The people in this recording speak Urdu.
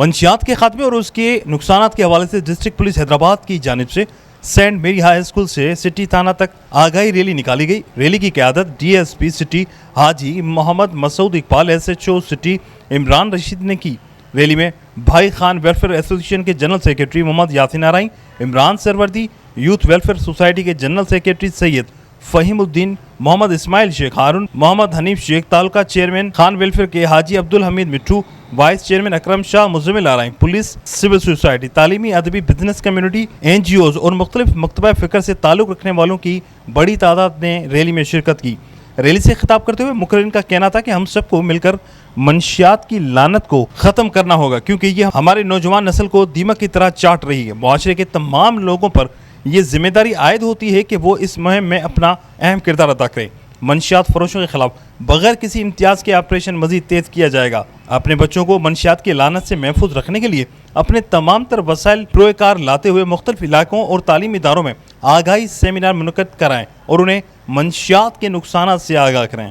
منشیات کے خاتمے اور اس کے نقصانات کے حوالے سے ڈسٹرکٹ پولیس حیدرآباد کی جانب سے سینٹ میری ہائی اسکول سے سٹی تھانہ تک آگاہی ریلی نکالی گئی۔ ریلی کی قیادت D S P city Haji Muhammad Masood Iqbal, S H O city Imran Rashid نے کی۔ ریلی میں بھائی خان ویلفیئر ایسوسی کے جنرل سیکرٹری محمد یاسین آرائی، عمران سروردی، یوتھ ویلفیئر سوسائٹی کے جنرل سیکرٹری سید فہیم الدین، محمد اسماعیل شیخ ہارون، محمد حنیف شیخ، تعلقہ چیئرمین خان ویلفیئر کے Haji Abdulhamid Mitho, vice chairman Akram Shah Muzammil Arain, police, civil society, تعلیمی ادبی business community, N G Os اور مختلف مکتبہ فکر سے تعلق رکھنے والوں کی بڑی تعداد نے ریلی میں شرکت کی۔ ریلی سے خطاب کرتے ہوئے مقررین کا کہنا تھا کہ ہم سب کو مل کر منشیات کی لعنت کو ختم کرنا ہوگا، کیونکہ یہ ہمارے نوجوان نسل کو دیمک کی طرح چاٹ رہی ہے۔ معاشرے کے تمام لوگوں پر یہ ذمہ داری عائد ہوتی ہے کہ وہ اس مہم میں اپنا اہم کردار ادا کریں۔ منشیات فروشوں کے خلاف بغیر کسی امتیاز کے آپریشن مزید تیز کیا جائے گا۔ اپنے بچوں کو منشیات کی لعنت سے محفوظ رکھنے کے لیے اپنے تمام تر وسائل پروئے کار لاتے ہوئے مختلف علاقوں اور تعلیمی اداروں میں آگاہی سیمینار منعقد کرائیں اور انہیں منشیات کے نقصانات سے آگاہ کریں۔